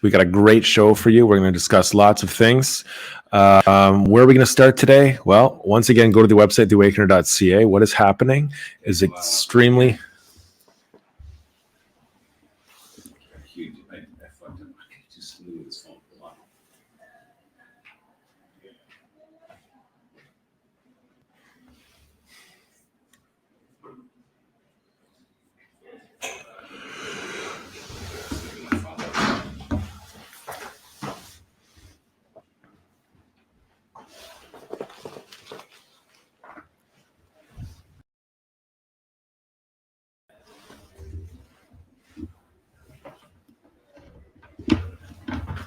We got a great show for you. We're going to discuss lots of things. Where are we going to start today? Well, once again, go to the website, theawakener.ca. What is happening is extremely...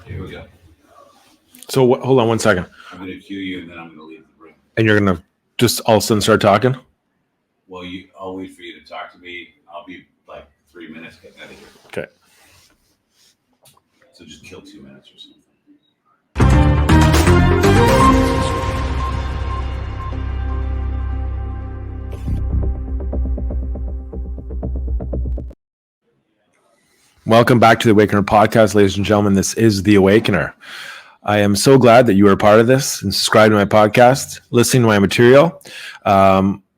Here we go. So hold on one second. I'm going to cue you, and then I'm going to leave the room. And you're going to just all of a sudden start talking? Well, I'll wait for you to talk to me. I'll be like 3 minutes getting out of here. Okay. So just kill 2 minutes or something. Welcome back to the Awakener podcast, ladies and gentlemen. This is the Awakener. I am so glad that you are a part of this and subscribe to my podcast, listening to my material.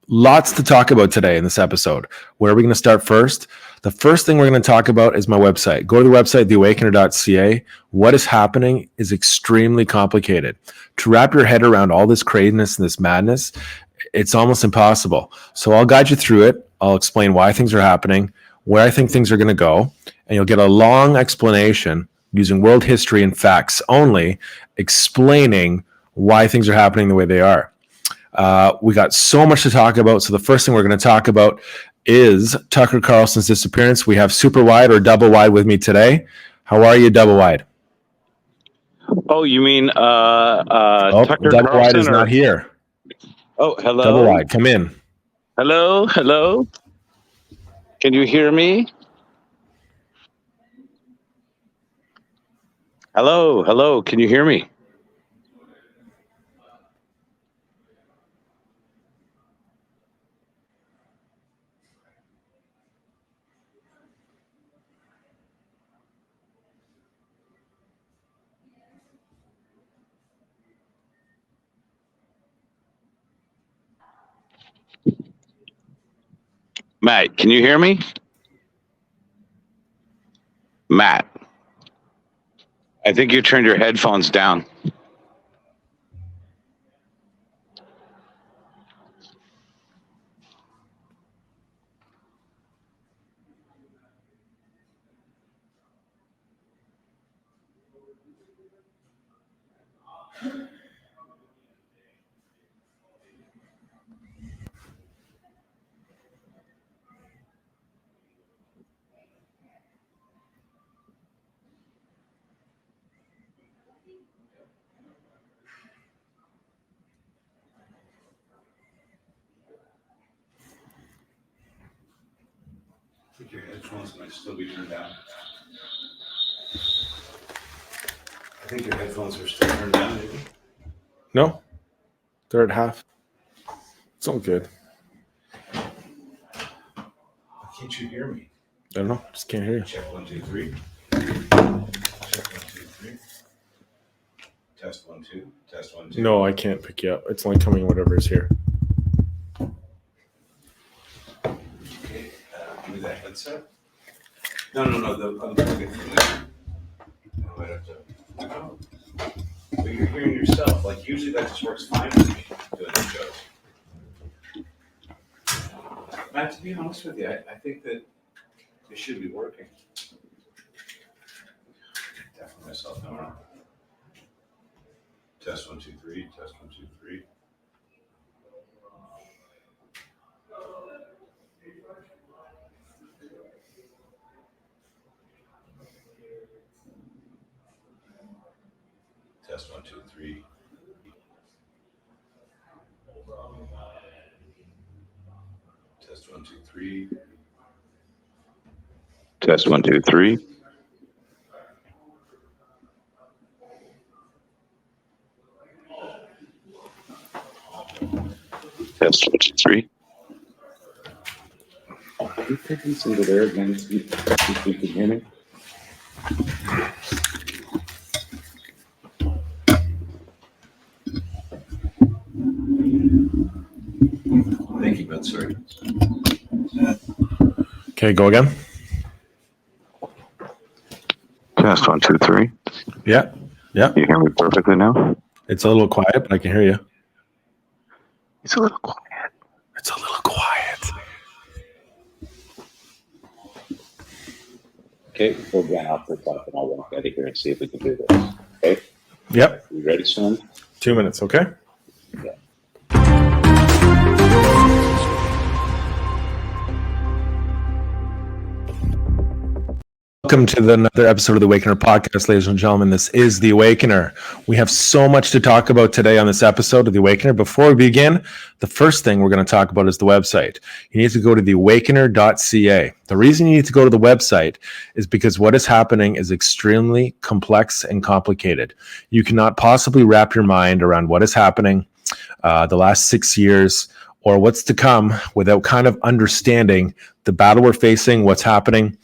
Lots to talk about today in this episode. Where are we going to start first? The first thing we're going to talk about is my website. Go to the website, theawakener.ca. What is happening is extremely complicated. To wrap your head around all this craziness and this madness, it's almost impossible. So I'll guide you through it. I'll explain why things are happening, where I think things are going to go, and you'll get a long explanation using world history and facts only, explaining why things are happening the way they are. We got so much to talk about. So the first thing we're going to talk about is Tucker Carlson's disappearance. We have Super Wide or Double Wide with me today. How are you, Double Wide? Oh, you mean Tucker Double Carlson? Wide is not here. Oh, hello. Double Wide, come in. Hello. Can you hear me? Hello. Can you hear me? Matt, can you hear me? Matt, I think you turned your headphones down. I think your headphones might still be turned down. I think your headphones are still turned down, maybe. No, they're at half. It's all good. Why can't you hear me? I don't know. Just can't hear you. Check 1, 2, 3. Check 1, 2, 3. Test 1, 2. Test 1, 2. No, I can't pick you up. It's only coming whatever is here. Okay, give me that headset. No. Unplug it from there. I might have to. Oh. But you're hearing yourself. Like, usually that just works fine for me doing the shows. Matt, to be honest with you, I think that it should be working. Definitely myself now. Test 1, 2, 3. Test 1, 2, 3. Test 1, 2, 3. Test 1, 2, 3. Test 1, 2, 3. Test 1, 2, 3. Can you take this into there again? See if you can hear me. That's right. Okay, go again. Test 1, 2, 3. Yeah. You hear me perfectly now? It's a little quiet, but I can hear you. It's a little quiet. It's a little quiet. Okay, we'll get out for a talk and I'll walk out of here and see if we can do this. Okay? Yep. You ready, son? 2 minutes, okay? Yeah. Welcome to another episode of the Awakener podcast, ladies and gentlemen. This is the Awakener. We have so much to talk about today on this episode of the Awakener. Before we begin, the first thing we're going to talk about is the website. You need to go to theawakener.ca. The reason you need to go to the website is because what is happening is extremely complex and complicated. You cannot possibly wrap your mind around what is happening the last 6 years or what's to come without kind of understanding the battle we're facing, what's happening,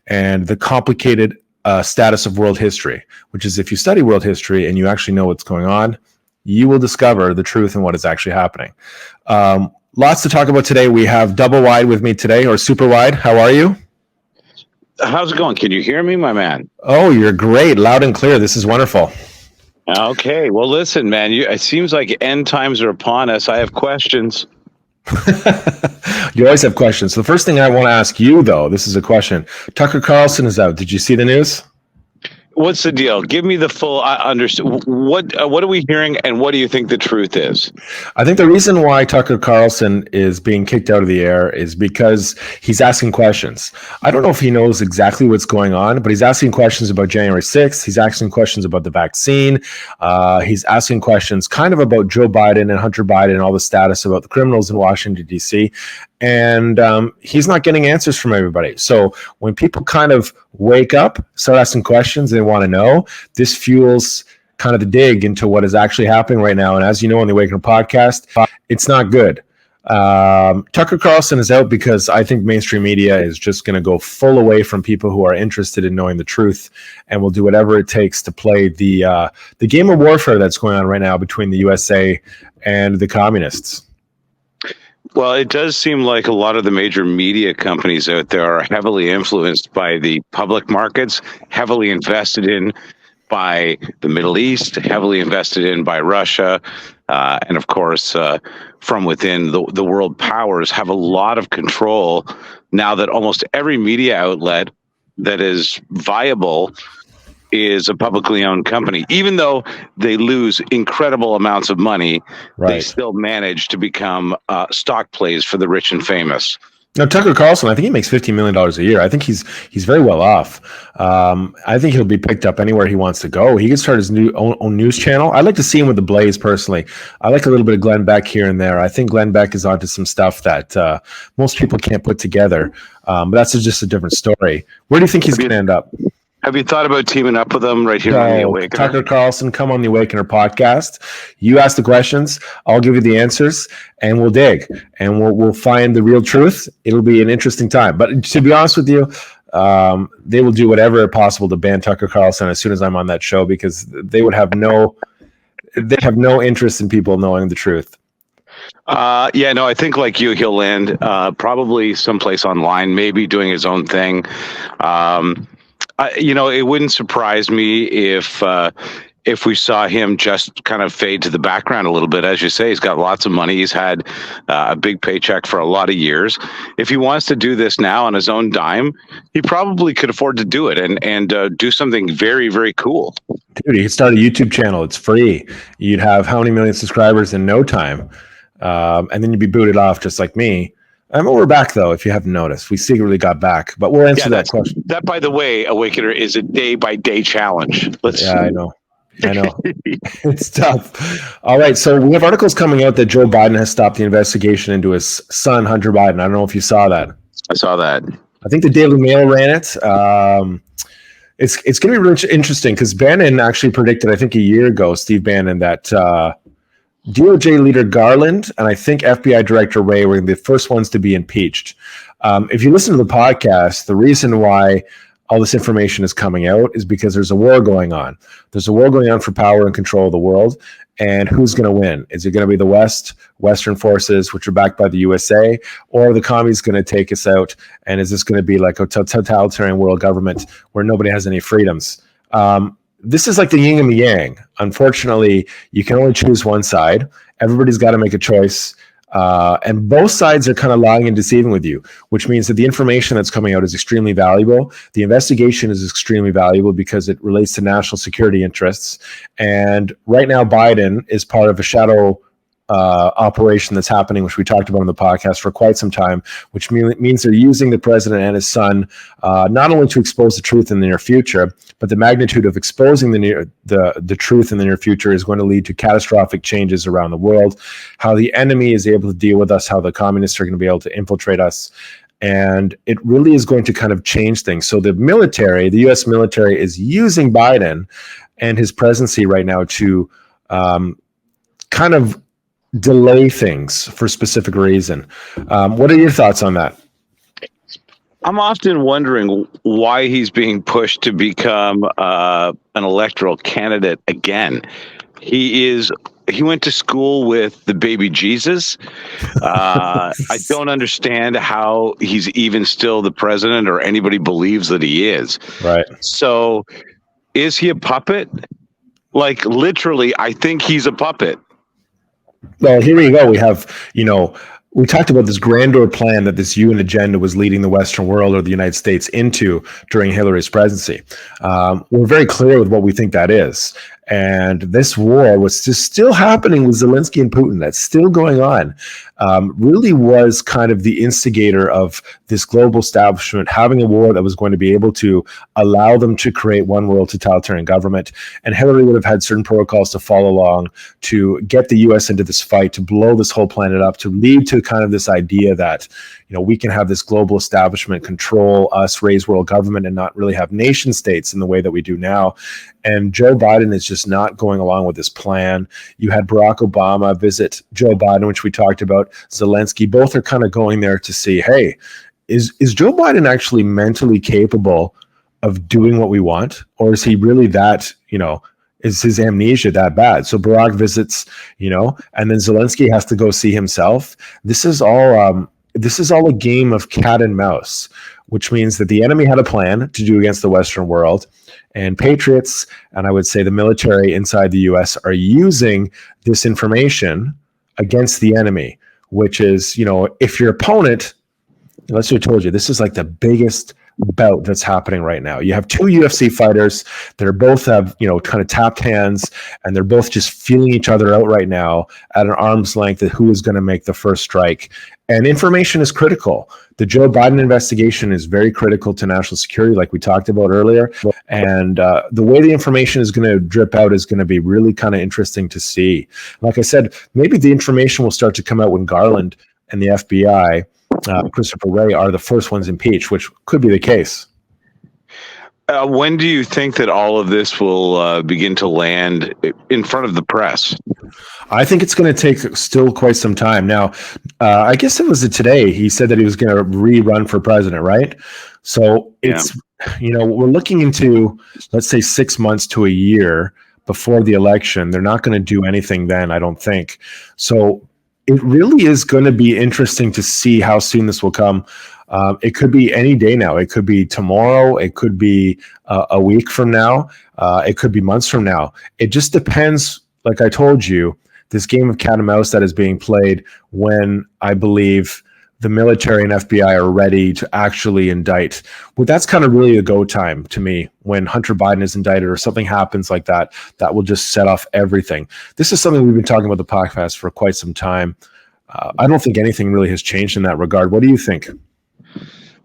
and the complicated status of world history, which is if you study world history and you actually know what's going on, you will discover the truth and what is actually happening. Lots to talk about today. We have Double Wide with me today, or Super Wide. How are you? How's it going? Can you hear me, my man? Oh, you're great. Loud and clear. This is wonderful. Okay. Well, listen, man, it seems like end times are upon us. I have questions. You always have questions. So the first thing I want to ask you, though, this is a question. Tucker Carlson is out. Did you see the news? What's the deal? Give me the full understand. What are we hearing, and what do you think the truth is? I think the reason why Tucker Carlson is being kicked out of the air is because he's asking questions. I don't know if he knows exactly what's going on, but he's asking questions about January 6th. He's asking questions about the vaccine. He's asking questions kind of about Joe Biden and Hunter Biden and all the status about the criminals in Washington, D.C. And he's not getting answers from everybody. So when people kind of wake up, start asking questions, they want to know, this fuels kind of the dig into what is actually happening right now. And as you know on the Awakener podcast, it's not good. Tucker Carlson is out because I think mainstream media is just going to go full away from people who are interested in knowing the truth and will do whatever it takes to play the game of warfare that's going on right now between the USA and the communists. Well, it does seem like a lot of the major media companies out there are heavily influenced by the public markets, heavily invested in by the Middle East, heavily invested in by Russia, and of course, from within the world powers have a lot of control now that almost every media outlet that is viable is a publicly owned company. Even though they lose incredible amounts of money, They still manage to become stock plays for the rich and famous. Now, Tucker Carlson, I think he makes $15 million a year. I think he's very well off. I think he'll be picked up anywhere he wants to go. He could start his own news channel. I'd like to see him with the Blaze personally. I like a little bit of Glenn Beck here and there. I think Glenn Beck is onto some stuff that most people can't put together. But that's just a different story. Where do you think he's going to end up? Have you thought about teaming up with them right here on the Awakener? Tucker Carlson, come on the Awakener podcast. You ask the questions, I'll give you the answers, and we'll dig, and we'll find the real truth. It'll be an interesting time. But to be honest with you, they will do whatever possible to ban Tucker Carlson as soon as I'm on that show because they have no interest in people knowing the truth. I think like you, he'll land probably someplace online, maybe doing his own thing. It wouldn't surprise me if we saw him just kind of fade to the background a little bit. As you say, he's got lots of money. He's had a big paycheck for a lot of years. If he wants to do this now on his own dime, he probably could afford to do it and do something very, very cool. Dude, you could start a YouTube channel. It's free. You'd have how many million subscribers in no time? And then you'd be booted off just like me. We're back, though, if you haven't noticed. We secretly got back, but we'll answer that question. That, by the way, Awakener, is a day-by-day challenge. I know. It's tough. All right, so we have articles coming out that Joe Biden has stopped the investigation into his son, Hunter Biden. I don't know if you saw that. I saw that. I think the Daily Mail ran it. It's going to be really interesting because Bannon actually predicted, I think a year ago, Steve Bannon, that DOJ leader Garland and I think FBI Director Wray were the first ones to be impeached. If you listen to the podcast, the reason why all this information is coming out is because there's a war going on. There's a war going on for power and control of the world. And who's going to win? Is it going to be the Western forces, which are backed by the USA, or are the commies going to take us out? And is this going to be like a totalitarian world government where nobody has any freedoms? This is like the yin and the yang. Unfortunately, you can only choose one side. Everybody's got to make a choice. And both sides are kind of lying and deceiving with you, which means that the information that's coming out is extremely valuable. The investigation is extremely valuable because it relates to national security interests. And right now, Biden is part of a shadow operation that's happening, which we talked about on the podcast for quite some time, which means they're using the president and his son not only to expose the truth in the near future, but the magnitude of exposing the truth in the near future is going to lead to catastrophic changes around the world. How the enemy is able to deal with us, how the communists are going to be able to infiltrate us. And it really is going to kind of change things. So the military, the U.S. military, is using Biden and his presidency right now to kind of delay things for specific reason. What are your thoughts on that? I'm often wondering why he's being pushed to become an electoral candidate again. He went to school with the baby Jesus. I don't understand how he's even still the president or anybody believes that he is. Right. So is he a puppet? Like literally, I think he's a puppet. Well, here we go. We have, we talked about this grandeur plan that this UN agenda was leading the Western world or the United States into during Hillary's presidency. We're very clear with what we think that is. And this war was just still happening with Zelensky and Putin. That's still going on. Really was kind of the instigator of this global establishment having a war that was going to be able to allow them to create one world totalitarian government. And Hillary would have had certain protocols to follow along to get the U.S. into this fight, to blow this whole planet up, to lead to kind of this idea that, we can have this global establishment control us, raise world government, and not really have nation states in the way that we do now. And Joe Biden is just not going along with this plan. You had Barack Obama visit Joe Biden, which we talked about. Zelensky, both are kind of going there to see, hey, is Joe Biden actually mentally capable of doing what we want? Or is he really that, is his amnesia that bad? So Barack visits, and then Zelensky has to go see himself. This is all a game of cat and mouse, which means that the enemy had a plan to do against the Western world, and patriots, and I would say the military inside the U.S. are using this information against the enemy, which is, if your opponent, let's say I told you, this is like the biggest bout that's happening right now. You have two UFC fighters that are both have, kind of tapped hands, and they're both just feeling each other out right now at an arm's length of who is going to make the first strike. And information is critical. The Joe Biden investigation is very critical to national security, like we talked about earlier. And the way the information is going to drip out is going to be really kind of interesting to see. Like I said, maybe the information will start to come out when Garland and the FBI, Christopher Wray, are the first ones impeached, which could be the case. When do you think that all of this will begin to land in front of the press? I think it's going to take still quite some time. Now, I guess it was today he said that he was going to rerun for president, right? So it's, we're looking into, let's say, 6 months to a year before the election. They're not going to do anything then, I don't think. So it really is going to be interesting to see how soon this will come. It could be any day now. It could be tomorrow. It could be a week from now. It could be months from now. It just depends, like I told you, this game of cat and mouse that is being played when I believe the military and FBI are ready to actually indict. Well, that's kind of really a go time to me when Hunter Biden is indicted or something happens like that, that will just set off everything. This is something we've been talking about the podcast for quite some time. I don't think anything really has changed in that regard. What do you think?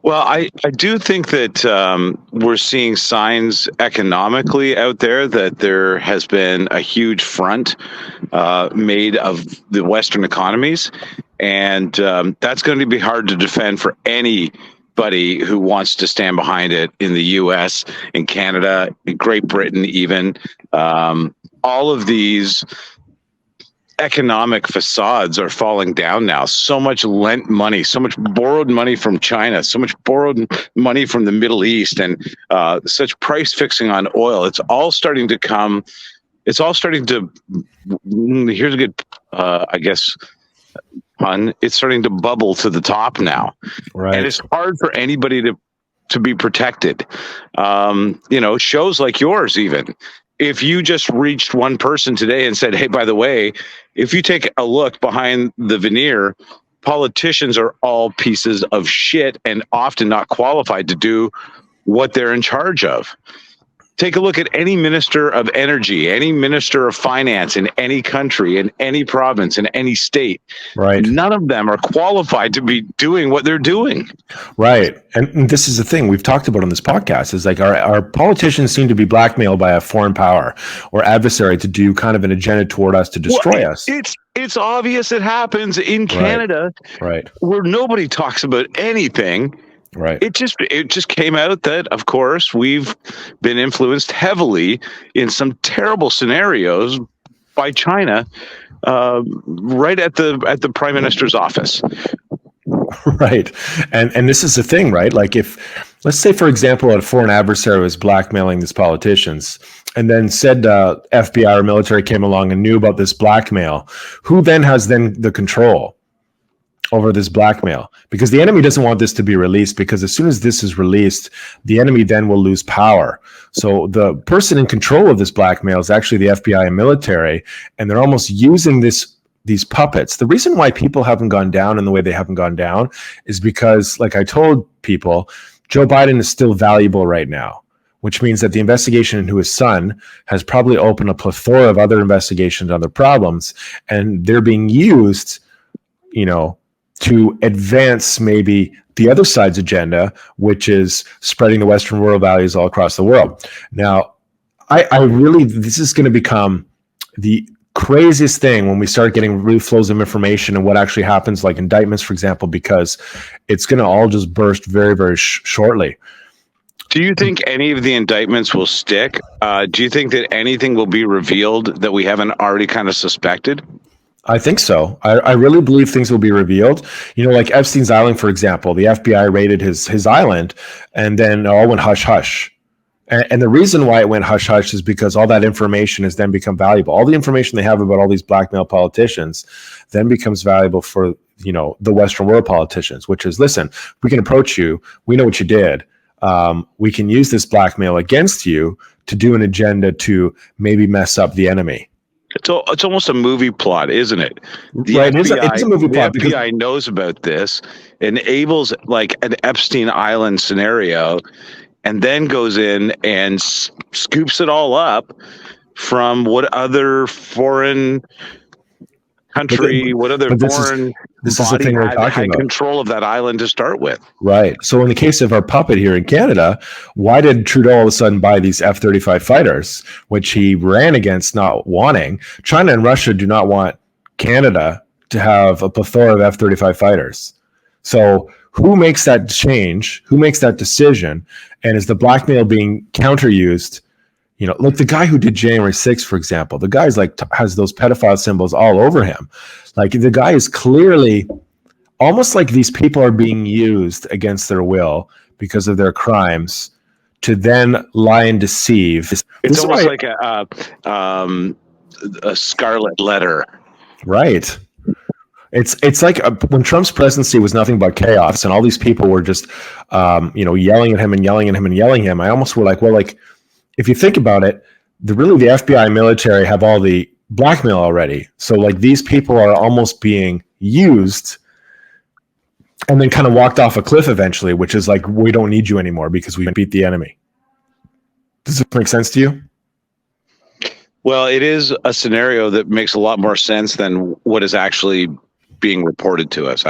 Well, I do think that we're seeing signs economically out there that there has been a huge front made of the Western economies. And that's going to be hard to defend for anybody who wants to stand behind it in the U.S., in Canada, in Great Britain even. All of these economic facades are falling down now. So much lent money, so much borrowed money from China, so much borrowed money from the Middle East, and such price fixing on oil. It's all starting to come. It's all starting to. Here's a good, I guess, pun. It's starting to bubble to the top now, Right. and it's hard for anybody to be protected. Shows like yours, even if you just reached one person today and said, hey, by the way, if you take a look behind the veneer, politicians are all pieces of shit and often not qualified to do what they're in charge of. Take a look at any minister of energy, any minister of finance in any country, in any province, in any state. Right. None of them are qualified to be doing what they're doing. Right. And this is the thing we've talked about on this podcast is like our politicians seem to be blackmailed by a foreign power or adversary to do kind of an agenda toward us to destroy us. It's obvious it happens in Canada, right, where nobody talks about anything. Right. It just came out that, of course, we've been influenced heavily in some terrible scenarios by China, right at the Prime Minister's office. Right. And this is the thing, right? Like if, let's say, for example, a foreign adversary was blackmailing these politicians and then said FBI or military came along and knew about this blackmail, who then has the control over this blackmail? Because the enemy doesn't want this to be released, because as soon as this is released, the enemy then will lose power. So the person in control of this blackmail is actually the FBI and military, and they're almost using these puppets. The reason why people haven't gone down in the way they haven't gone down is because, like I told people, Joe Biden is still valuable right now, which means that the investigation into his son has probably opened a plethora of other investigations, other problems, and they're being used, to advance maybe the other side's agenda, which is spreading the Western world values all across the world. Now, I really, this is going to become the craziest thing when we start getting real flows of information and what actually happens, like indictments, for example, because it's going to all just burst very, very shortly. Do you think any of the indictments will stick? Do you think that anything will be revealed that we haven't already kind of suspected? I think so. I really believe things will be revealed. Like Epstein's Island, for example, the FBI raided his island, and then it all went hush hush. And the reason why it went hush hush is because all that information has then become valuable. All the information they have about all these blackmail politicians then becomes valuable for the Western world politicians, which is, listen, we can approach you. We know what you did. We can use this blackmail against you to do an agenda to maybe mess up the enemy. It's almost a movie plot, isn't it? Right, it's a movie plot. The FBI knows about this, enables like an Epstein Island scenario, and then goes in and scoops it all up from what other foreign country, this is the thing we're talking about. Control of that island to start with. Right. So in the case of our puppet here in Canada, why did Trudeau all of a sudden buy these F-35 fighters, which he ran against not wanting? China and Russia do not want Canada to have a plethora of F-35 fighters. So who makes that change? Who makes that decision? And is the blackmail being counter-used? Look, the guy who did January 6th, for example, the guy's like has those pedophile symbols all over him. Like the guy is clearly almost like these people are being used against their will because of their crimes to then lie and deceive. It's almost like a scarlet letter. Right. It's like when Trump's presidency was nothing but chaos and all these people were just, yelling at him and yelling at him and yelling at him. I almost were like, well, like, if you think about it, the FBI and military have all the blackmail already. So like these people are almost being used and then kind of walked off a cliff eventually, which is like, we don't need you anymore because we beat the enemy. Does it make sense to you? Well, it is a scenario that makes a lot more sense than what is actually being reported to us,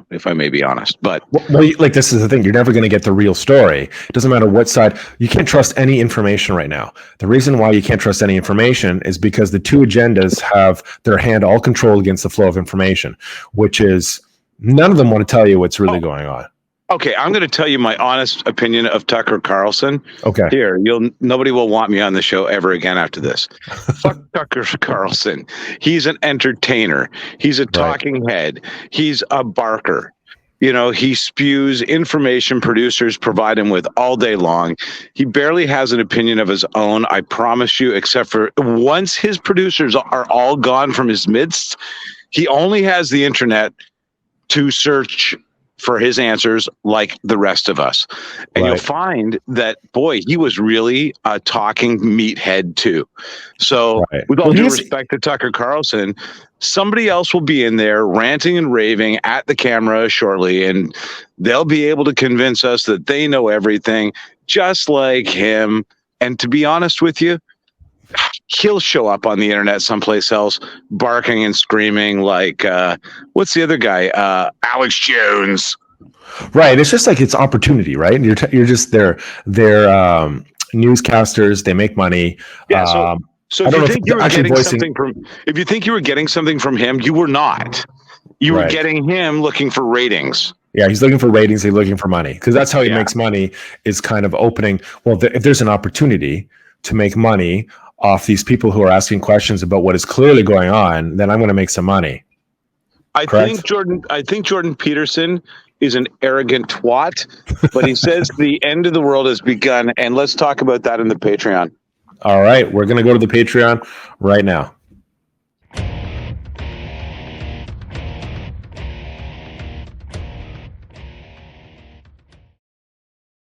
if I may be honest. But like this is the thing, you're never going to get the real story. It doesn't matter what side. You can't trust any information right now. The reason why you can't trust any information is because the two agendas have their hand all controlled against the flow of information, which is none of them want to tell you what's really going on. Okay, I'm going to tell you my honest opinion of Tucker Carlson. Okay. Here, nobody will want me on the show ever again after this. Fuck Tucker Carlson. He's an entertainer. He's a talking head. He's a barker. You know, he spews information producers provide him with all day long. He barely has an opinion of his own, I promise you, except for once his producers are all gone from his midst, he only has the internet to search for his answers like the rest of us. And you'll find that, boy, he was really a talking meathead too. So with all due respect to Tucker Carlson, somebody else will be in there ranting and raving at the camera shortly, and they'll be able to convince us that they know everything just like him. And to be honest with you, he'll show up on the internet someplace else barking and screaming like what's the other guy, Alex Jones. Right. It's just like it's opportunity, right? And you're just they're newscasters. They make money. Yeah. So if you think you were getting something if you think you were getting something from him, you were not. You were getting him looking for ratings. Yeah, he's looking for ratings. He's looking for money, because that's how he makes money, is kind of opening. Well, if there's an opportunity to make money off these people who are asking questions about what is clearly going on, then I'm going to make some money. I think Jordan Peterson is an arrogant twat, but he says the end of the world has begun. And let's talk about that in the Patreon. All right. We're going to go to the Patreon right now.